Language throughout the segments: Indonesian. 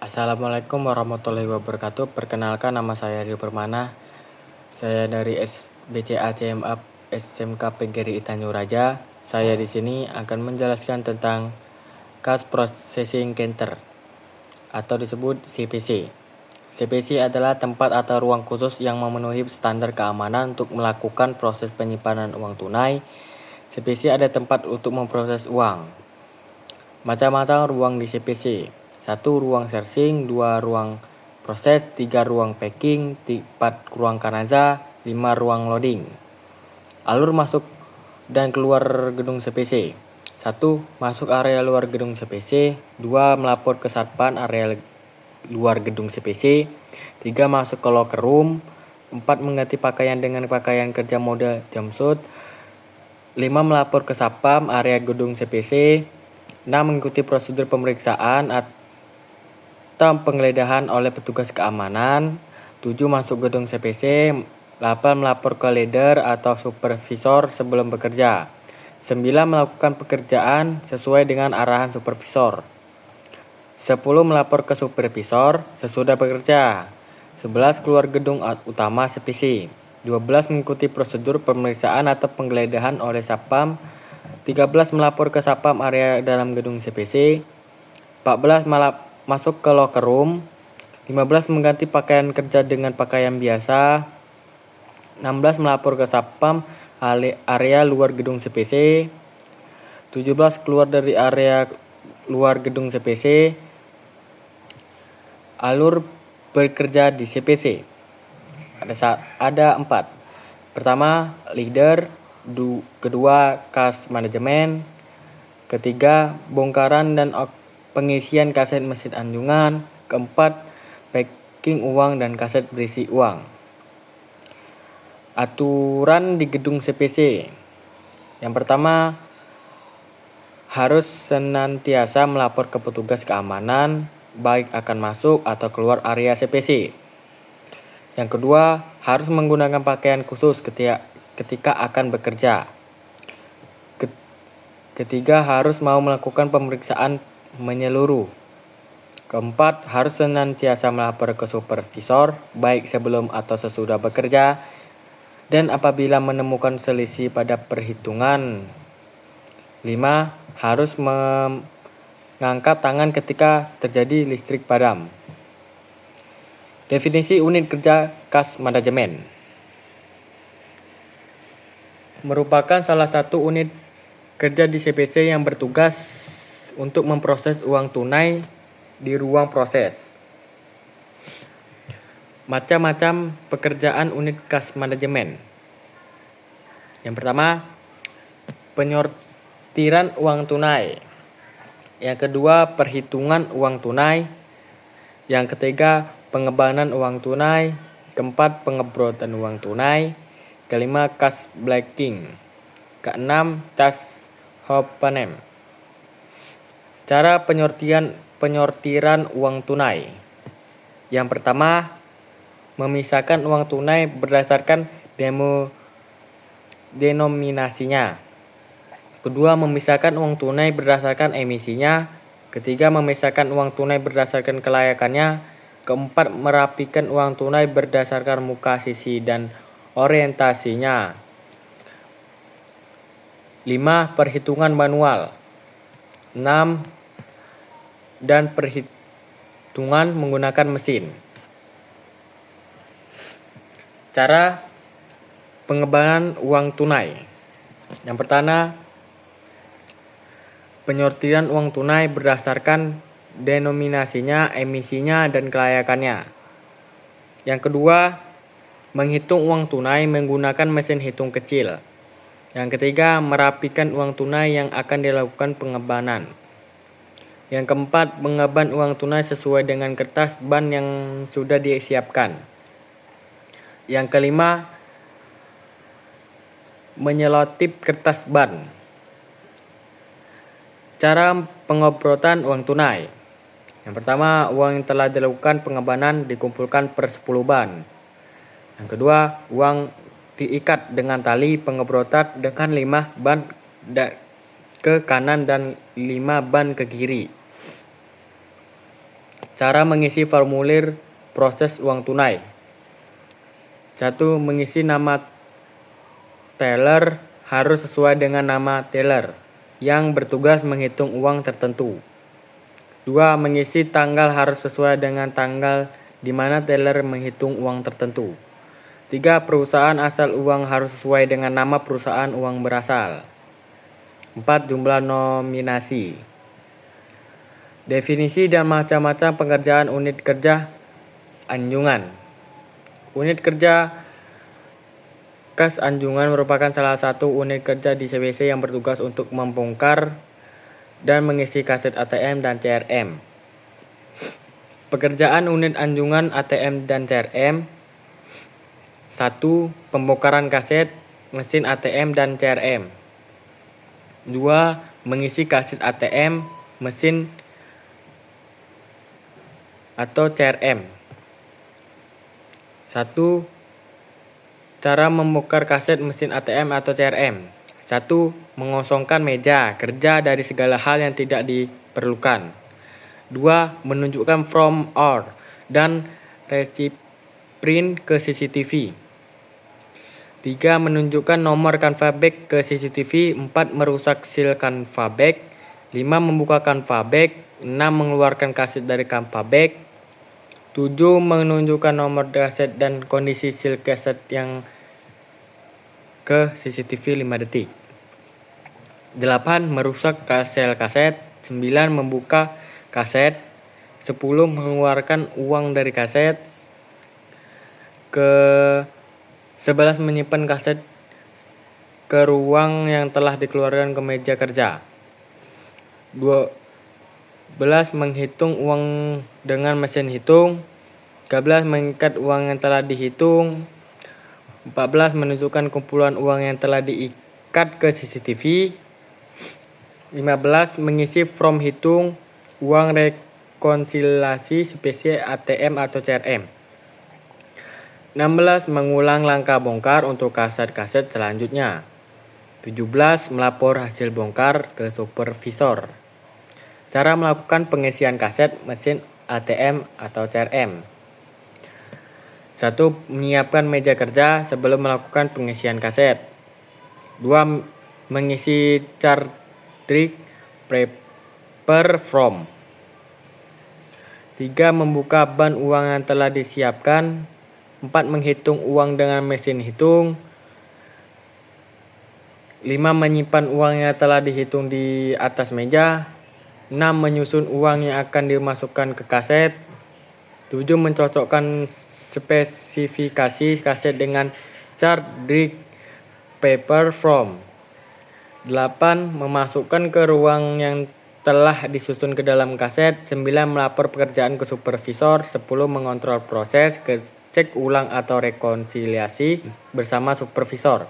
Assalamualaikum warahmatullahi wabarakatuh. Perkenalkan, nama saya Rio Permana. Saya dari SBCA CMA SMK PGRI Tanjung Raja. Saya di sini akan menjelaskan tentang Cash Processing Center atau disebut CPC. CPC adalah tempat atau ruang khusus yang memenuhi standar keamanan untuk melakukan proses penyimpanan uang tunai. CPC ada tempat untuk memproses uang. Macam-macam ruang di CPC. 1. Ruang sourcing, 2. Ruang proses, 3. Ruang packing, 4. Ruang kanaza, 5. Ruang loading. Alur masuk dan keluar gedung CPC. 1. Masuk area luar gedung CPC. 2. Melapor ke Satpan area luar gedung CPC. 3. Masuk ke locker room. 4. Mengganti pakaian dengan pakaian kerja mode jumpsuit. 5. Melapor ke Satpam area gedung CPC. 6. Mengikuti prosedur pemeriksaan atau penggeledahan oleh petugas keamanan. 7. Masuk gedung CPC. 8. Melapor ke leader atau supervisor sebelum bekerja. 9. Melakukan pekerjaan sesuai dengan arahan supervisor. 10. Melapor ke supervisor sesudah bekerja. 11. Keluar gedung utama CPC. 12. Mengikuti prosedur pemeriksaan atau penggeledahan oleh Satpam. 13. Melapor ke Satpam area dalam gedung CPC. 14. Masuk ke locker room. 15. Mengganti pakaian kerja dengan pakaian biasa. 16. Melapor ke Satpam area luar gedung CPC. 17. Keluar dari area luar gedung CPC. Alur bekerja di CPC ada 4. Pertama, leader. Kedua, cash management. Ketiga, bongkaran dan pengisian kaset mesin anjungan. Keempat, packing uang dan kaset berisi uang. Aturan di gedung CPC. Yang pertama, harus senantiasa melapor ke petugas keamanan baik akan masuk atau keluar area CPC. Yang kedua, harus menggunakan pakaian khusus ketika akan bekerja. Ketiga, harus mau melakukan pemeriksaan menyeluruh. Keempat, harus senantiasa melapor ke supervisor baik sebelum atau sesudah bekerja. Dan apabila menemukan selisih pada perhitungan. 5. Harus mengangkat tangan ketika terjadi listrik padam. Definisi unit kerja cash management merupakan salah satu unit kerja di CPC yang bertugas untuk memproses uang tunai di ruang proses. Macam-macam pekerjaan unit cash management. Yang pertama, penyortiran uang tunai. Yang kedua, perhitungan uang tunai. Yang ketiga, pengembangan uang tunai. Keempat, pengebrotan uang tunai. Kelima, cash blocking. Keenam, cash opening. Cara penyortiran uang tunai. Yang pertama, memisahkan uang tunai berdasarkan denominasinya. Kedua, memisahkan uang tunai berdasarkan emisinya. Ketiga, memisahkan uang tunai berdasarkan kelayakannya. Keempat, merapikan uang tunai berdasarkan muka, sisi, dan orientasinya. 5. Perhitungan manual. 6. Dan perhitungan menggunakan mesin. Cara pengembangan uang tunai. Yang pertama, penyortiran uang tunai berdasarkan denominasinya, emisinya, dan kelayakannya. Yang kedua, menghitung uang tunai menggunakan mesin hitung kecil. Yang ketiga, merapikan uang tunai yang akan dilakukan pengembangan. Yang keempat, pengemban uang tunai sesuai dengan kertas ban yang sudah disiapkan. Yang kelima, menyelotip kertas ban. Cara pengobrotan uang tunai. Yang pertama, uang yang telah dilakukan pengembangan dikumpulkan per 10 ban. Yang kedua, uang diikat dengan tali pengebrotan dengan 5 ban ke kanan dan 5 ban ke kiri. Cara mengisi formulir proses uang tunai. 1. Mengisi nama teller harus sesuai dengan nama teller yang bertugas menghitung uang tertentu. 2. Mengisi tanggal harus sesuai dengan tanggal di mana teller menghitung uang tertentu. 3. Perusahaan asal uang harus sesuai dengan nama perusahaan uang berasal. 4. Jumlah nominasi. Definisi dan macam-macam pengerjaan unit kerja anjungan. Unit kerja kas anjungan merupakan salah satu unit kerja di CBC yang bertugas untuk membongkar dan mengisi kaset ATM dan CRM. Pekerjaan unit anjungan ATM dan CRM. 1. Pembongkaran kaset, mesin ATM dan CRM. 2. Mengisi kaset ATM, mesin atau CRM. 1. Cara membongkar kaset mesin ATM atau CRM. 1. Mengosongkan meja kerja dari segala hal yang tidak diperlukan. 2. Menunjukkan from or dan reciprint ke CCTV. 3. Menunjukkan nomor Canva bag ke CCTV. 4. Merusak seal Canva bag. 5. Membuka Canva bag. 6. Mengeluarkan kaset dari Canva bag. 7. Menunjukkan nomor kaset dan kondisi seal kaset yang ke CCTV 5 detik. 8. Merusak sel kaset. 9. Membuka kaset. 10. Mengeluarkan uang dari kaset. Ke 11. Menyimpan kaset ke ruang yang telah dikeluarkan ke meja kerja. 12. Menghitung uang dengan mesin hitung. 13. Mengikat uang yang telah dihitung. 14. Menunjukkan kumpulan uang yang telah diikat ke CCTV. 15. Mengisi form hitung uang rekonsiliasi spesies ATM atau CRM. 16. Mengulang langkah bongkar untuk kaset-kaset selanjutnya. 17. Melapor hasil bongkar ke supervisor. Cara melakukan pengisian kaset mesin ATM atau CRM. 1. Menyiapkan meja kerja sebelum melakukan pengisian kaset. 2. Mengisi chart trick paper form. 3. Membuka ban uang yang telah disiapkan. 4. Menghitung uang dengan mesin hitung. 5. Menyimpan uang yang telah dihitung di atas meja. 6. Menyusun uang yang akan dimasukkan ke kaset. 7. Mencocokkan spesifikasi kaset dengan chart trick paper form. 8. Memasukkan ke ruang yang telah disusun ke dalam kaset. 9. Melapor pekerjaan ke supervisor. 10. Mengontrol proses cek ulang atau rekonsiliasi bersama supervisor.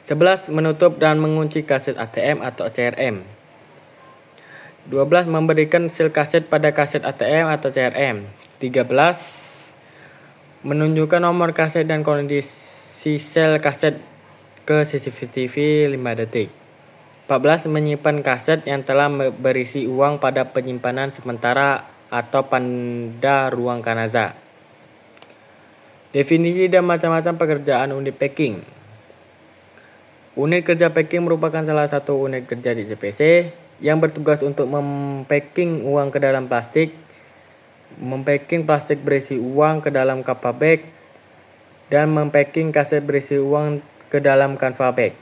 11. Menutup dan mengunci kaset ATM atau CRM. 12. Memberikan seal kaset pada kaset ATM atau CRM. 13. Menunjukkan nomor kaset dan kondisi sel kaset ke CCTV 5 detik. 14. Menyimpan kaset yang telah berisi uang pada penyimpanan sementara atau pada ruang kanaza. Definisi dan macam-macam pekerjaan unit packing. Unit kerja packing merupakan salah satu unit kerja di CPC yang bertugas untuk mempacking uang ke dalam plastik, mempacking plastik berisi uang ke dalam Canva bag, dan mempacking kaset berisi uang ke dalam Canva bag.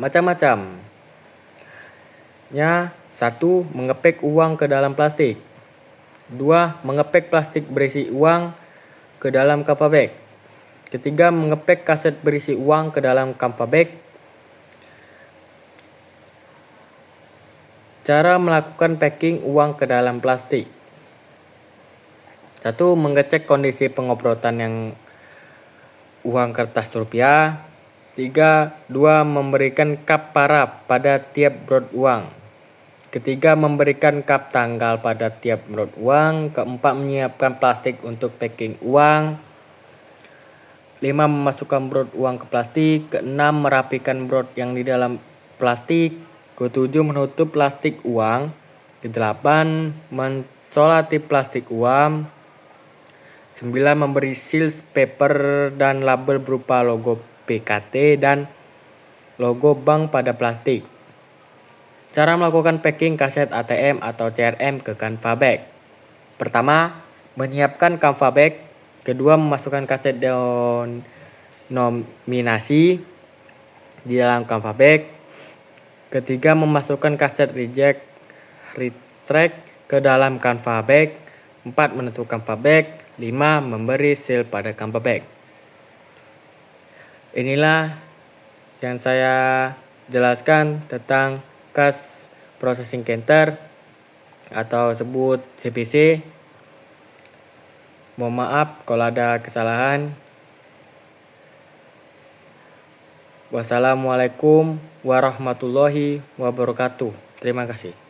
Macam-macamnya. 1. Mengepek uang ke dalam plastik. 2. Mengepek plastik berisi uang ke dalam Canva bag. Ketiga, mengepek kaset berisi uang ke dalam Canva bag. Cara melakukan packing uang ke dalam plastik. 1. Mengecek kondisi pengobrotan yang uang kertas rupiah. 3. 2. Memberikan kap paraf pada tiap brod uang. Ketiga, memberikan kap tanggal pada tiap brod uang. Keempat, menyiapkan plastik untuk packing uang. 5. Memasukkan brod uang ke plastik. Keenam, merapikan brod yang di dalam plastik. Ke-7, menutup plastik uang. Ke-8, selotip plastik uam. 9. Memberi seal paper dan label berupa logo PKT dan logo bank pada plastik. Cara melakukan packing kaset ATM atau CRM ke Canva Bag. Pertama, menyiapkan Canva Bag. Kedua, memasukkan kaset denominasi di dalam Canva Bag. Ketiga, memasukkan kaset retract ke dalam Canva Bag. 4. Menutup Canva Bag. 5. Memberi seal pada Canva Bag. Inilah yang saya jelaskan tentang Cash Processing Counter atau sebut CPC. Mohon maaf kalau ada kesalahan. Wassalamualaikum warahmatullahi wabarakatuh. Terima kasih.